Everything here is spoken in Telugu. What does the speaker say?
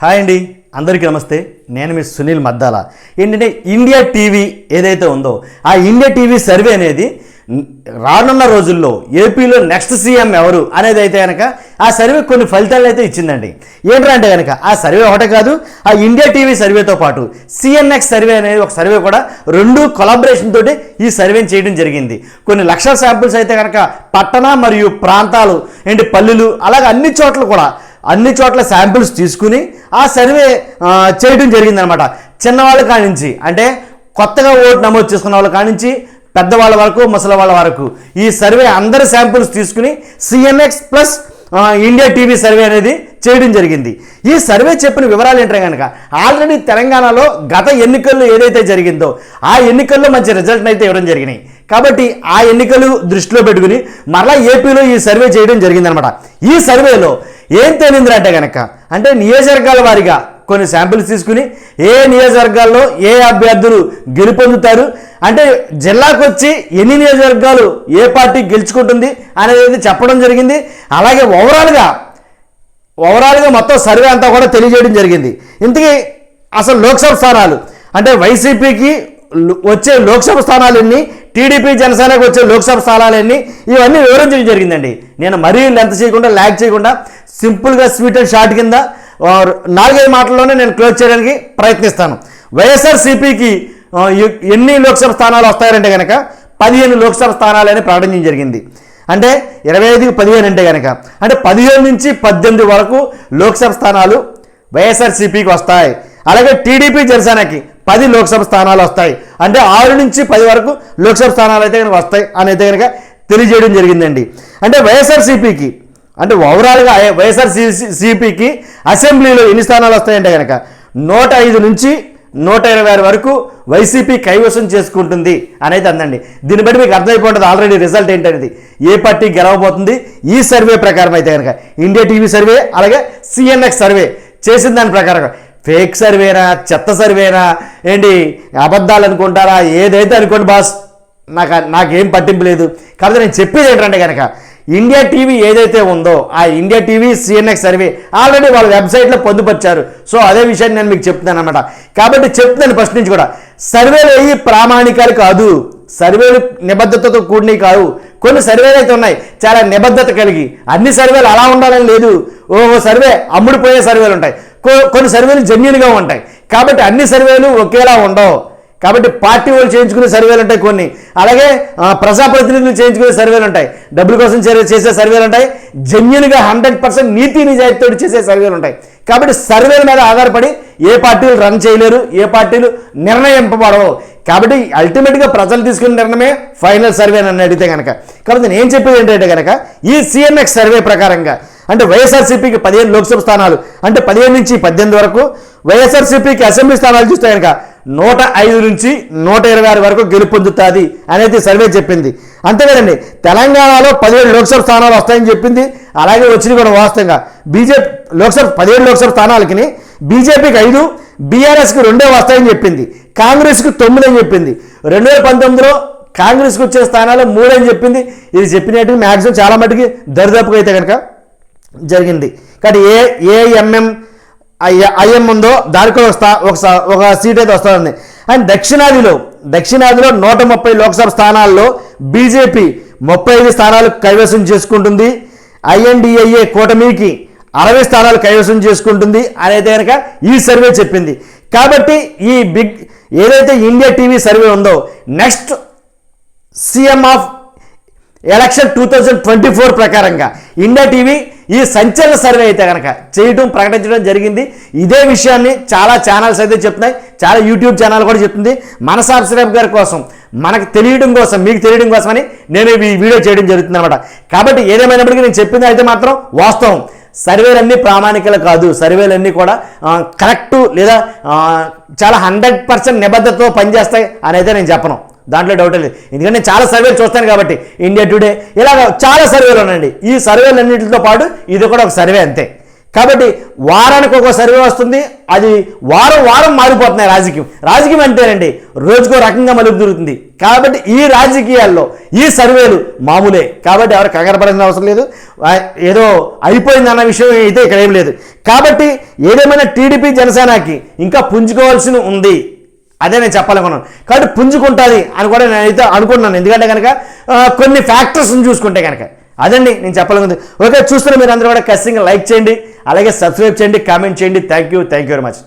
హాయ్ అండి, అందరికీ నమస్తే. నేను మీ సునీల్ మద్దాల. ఏంటంటే ఇండియా టీవీ ఏదైతే ఉందో ఆ ఇండియా టీవీ సర్వే అనేది రానున్న రోజుల్లో ఏపీలో నెక్స్ట్ సీఎం ఎవరు అనేది అయితే కనుక ఆ సర్వే కొన్ని ఫలితాలు అయితే ఇచ్చిందండి. ఏంటంటే కనుక ఆ సర్వే ఒకటే కాదు, ఆ ఇండియా టీవీ సర్వేతో పాటు సిఎన్ఎక్స్ సర్వే అనేది ఒక సర్వే కూడా రెండు కొలాబరేషన్ తోటి ఈ సర్వేని చేయడం జరిగింది. కొన్ని లక్షల శాంపుల్స్ అయితే కనుక పట్టణ మరియు ప్రాంతాలు ఏంటి పల్లెలు అలాగే అన్ని చోట్ల శాంపిల్స్ తీసుకుని ఆ సర్వే చేయడం జరిగిందనమాట. చిన్నవాళ్ళ కానించి అంటే కొత్తగా ఓటు నమోదు చేసుకున్న వాళ్ళ కానించి పెద్దవాళ్ళ వరకు ముసలి వాళ్ళ వరకు ఈ సర్వే అందరి శాంపిల్స్ తీసుకుని CNX plus India TV survey అనేది చేయడం జరిగింది. ఈ సర్వే చెప్పిన వివరాలు ఏంటంటే కనుక ఆల్రెడీ తెలంగాణలో గత ఎన్నికల్లో ఏదైతే జరిగిందో ఆ ఎన్నికల్లో మంచి రిజల్ట్ అయితే ఇవ్వడం జరిగినాయి. కాబట్టి ఆ ఎన్నికలు దృష్టిలో పెట్టుకుని మరలా ఏపీలో ఈ సర్వే చేయడం జరిగిందనమాట. ఈ సర్వేలో ఏం తేలింది అంటే కనుక అంటే నియోజకవర్గాల వారీగా కొన్ని శాంపిల్స్ తీసుకుని ఏ నియోజకవర్గాల్లో ఏ అభ్యర్థులు గెలుపొందుతారు అంటే జిల్లాకు వచ్చి ఎన్ని నియోజకవర్గాలు ఏ పార్టీ గెలుచుకుంటుంది అనేది చెప్పడం జరిగింది. అలాగే ఓవరాల్గా మొత్తం సర్వే అంతా కూడా తెలియజేయడం జరిగింది. ఇంతకీ అసలు లోక్సభ స్థానాలు అంటే వైసీపీకి వచ్చే లోక్సభ స్థానాలు ఎన్ని, టీడీపీ జనసేనకు వచ్చే లోక్సభ స్థానాలు ఎన్ని, ఇవన్నీ వివరించడం జరిగిందండి. నేను మరీ లెంత్ చేయకుండా ల్యాగ్ చేయకుండా సింపుల్గా స్వీట్ అండ్ షార్ట్ కింద 4-5 మాటల్లోనే నేను క్లోజ్ చేయడానికి ప్రయత్నిస్తాను. వైఎస్ఆర్సీపీకి ఎన్ని లోక్సభ స్థానాలు వస్తాయంటే కనుక 15 లోక్సభ స్థానాలని ప్రకటించడం జరిగింది. అంటే 25కి 15 అంటే కనుక అంటే 15 నుంచి 18 వరకు లోక్సభ స్థానాలు వైఎస్ఆర్సీపీకి వస్తాయి. అలాగే టీడీపీ జనసేనకి 10 లోక్సభ స్థానాలు వస్తాయి. అంటే 6 నుంచి 10 వరకు లోక్సభ స్థానాలు అయితే కనుక వస్తాయి అని అయితే కనుక తెలియజేయడం జరిగిందండి. అంటే వైఎస్ఆర్సీపీకి అంటే ఓవరాల్గా వైఎస్ఆర్సీపీకి అసెంబ్లీలో ఎన్ని స్థానాలు వస్తాయంటే కనుక 105 నుంచి 126 వరకు వైసీపీ కైవసం చేసుకుంటుంది అనేది అందండి. దీన్ని బట్టి మీకు అర్థమైపోతుంది ఆల్రెడీ రిజల్ట్ ఏంటనేది, ఏ పార్టీ గెలవబోతుంది. ఈ సర్వే ప్రకారం అయితే కనుక ఇండియా టీవీ సర్వే అలాగే సిఎన్ఎక్స్ సర్వే చేసిన దాని ప్రకారం ఫేక్ సర్వేనా చెత్త సర్వేనా ఏంటి అబద్ధాలు అనుకుంటారా ఏదైతే అనుకోండి బాస్, నాకేం పట్టింపు లేదు. కాబట్టి నేను చెప్పేది ఏంటంటే కనుక ఇండియా టీవీ ఏదైతే ఉందో ఆ India TV CNX survey already వాళ్ళ వెబ్సైట్లో పొందుపరిచారు. సో అదే విషయాన్ని నేను మీకు చెప్తున్నాను అనమాట. కాబట్టి చెప్తున్నాను ఫస్ట్ నుంచి కూడా, సర్వేలు అయ్యి ప్రామాణికాలు కాదు, సర్వేలు నిబద్ధతతో కూడినవి కావు. కొన్ని సర్వేలు అయితే ఉన్నాయి చాలా నిబద్ధత కలిగి, అన్ని సర్వేలు అలా ఉండాలని లేదు. ఓ సర్వే అమ్ముడుపోయే సర్వేలు ఉంటాయి, కొన్ని సర్వేలు జెన్యూన్గా ఉంటాయి. కాబట్టి అన్ని సర్వేలు ఒకేలా ఉండవు. కాబట్టి పార్టీ వాళ్ళు చేయించుకునే సర్వేలు ఉంటాయి కొన్ని, అలాగే ప్రజాప్రతినిధులు చేయించుకునే సర్వేలు ఉంటాయి, డబ్బుల కోసం చేసే సర్వేలు ఉంటాయి, జెన్యూన్గా 100% నీతి నిజాయితీతో చేసే సర్వేలు ఉంటాయి. కాబట్టి సర్వేల మీద ఆధారపడి ఏ పార్టీలు రన్ చేయలేరు, ఏ పార్టీలు నిర్ణయింపబడవు. కాబట్టి అల్టిమేట్గా ప్రజలు తీసుకునే నిర్ణయమే ఫైనల్ సర్వే అని అడిగితే కనుక. కాబట్టి నేను ఏం చెప్పేది ఏంటంటే కనుక ఈ సిఎన్ఎక్స్ సర్వే ప్రకారంగా అంటే వైఎస్ఆర్సీపీకి 15 లోక్సభ స్థానాలు అంటే 15 నుంచి 18 వరకు, వైఎస్ఆర్సీపీకి అసెంబ్లీ స్థానాలు చూస్తే కనుక 105 నుంచి 126 వరకు గెలుపొందుతుంది అనేది సర్వే చెప్పింది. అంతే కదండి, తెలంగాణలో 17 లోక్సభ స్థానాలు వస్తాయని చెప్పింది. అలాగే వచ్చింది కూడా వాస్తవంగా బీజేపీ 17 లోక్సభ స్థానాలకి బీజేపీకి 5, బీఆర్ఎస్కి 2 వస్తాయని చెప్పింది, కాంగ్రెస్కి 9 అని చెప్పింది. 2019లో కాంగ్రెస్కి వచ్చే స్థానాలు 3 అని చెప్పింది. ఇది చెప్పినట్టు మ్యాక్సిమం చాలా మటుకి దరిదాపుగా అయితే కనుక జరిగింది. కాబట్టి ఏఎంఎం ఐఎం ఉందో దానికి ఒక సీట్ అయితే వస్తుంది. అండ్ దక్షిణాదిలో 130 లోక్సభ స్థానాల్లో బీజేపీ 35 స్థానాలు కైవసం చేసుకుంటుంది. ఐఎన్డిఏ కూటమికి 60 స్థానాలు కైవసం చేసుకుంటుంది అనేది కనుక ఈ సర్వే చెప్పింది. కాబట్టి ఈ ఏదైతే ఇండియా టీవీ సర్వే ఉందో నెక్స్ట్ సీఎం ఆఫ్ ఎలక్షన్ 2024 ప్రకారంగా ఇండియా టీవీ ఈ సంచలన సర్వే అయితే కనుక ప్రకటించడం జరిగింది. ఇదే విషయాన్ని చాలా ఛానల్స్ అయితే చెప్తున్నాయి, చాలా యూట్యూబ్ ఛానల్ కూడా చెప్తుంది. మన సబ్స్క్రైబ్ గారి కోసం, మనకు తెలియడం కోసం, మీకు తెలియడం కోసమని నేను ఈ వీడియో చేయడం జరుగుతుంది అనమాట. కాబట్టి ఏదేమైనప్పటికీ నేను చెప్పింది అయితే మాత్రం వాస్తవం. సర్వేలన్నీ ప్రామాణికలు కాదు, సర్వేలన్నీ కూడా కరెక్టు లేదా చాలా 100% నిబద్ధతతో పనిచేస్తాయి అనేది నేను చెప్పను, దాంట్లో డౌట్ లేదు. ఎందుకంటే నేను చాలా సర్వేలు చూస్తాను కాబట్టి, ఇండియా టుడే ఇలాగ చాలా సర్వేలు ఉన్నాయండి. ఈ సర్వేలన్నింటితో పాటు ఇది కూడా ఒక సర్వే అంతే. కాబట్టి వారానికి ఒక సర్వే వస్తుంది, అది వారం వారం మారిపోతున్నాయి. రాజకీయం అంటేనండి రోజుకో రకంగా మలుపు దొరుకుతుంది. కాబట్టి ఈ రాజకీయాల్లో ఈ సర్వేలు మామూలే. కాబట్టి ఎవరు కంగారు పడాల్సిన అవసరం లేదు. ఏదో అయిపోయిందన్న విషయం అయితే ఇక్కడ ఏం లేదు. కాబట్టి ఏదేమైనా టీడీపీ జనసేనకి ఇంకా పుంజుకోవాల్సి ఉంది, అదే నేను చెప్పాలనుకున్నాను. కాబట్టి పుంజుకుంటుంది అని కూడా నేనైతే అనుకుంటున్నాను. ఎందుకంటే కనుక కొన్ని ఫ్యాక్టర్స్ని చూసుకుంటే కనుక అదండి నేను చెప్పాలనుకుంది. ఓకే, చూస్తున్న మీరు అందరూ కూడా ఖచ్చితంగా లైక్ చేయండి, అలాగే సబ్స్క్రైబ్ చేయండి, కామెంట్ చేయండి. Thank you very much.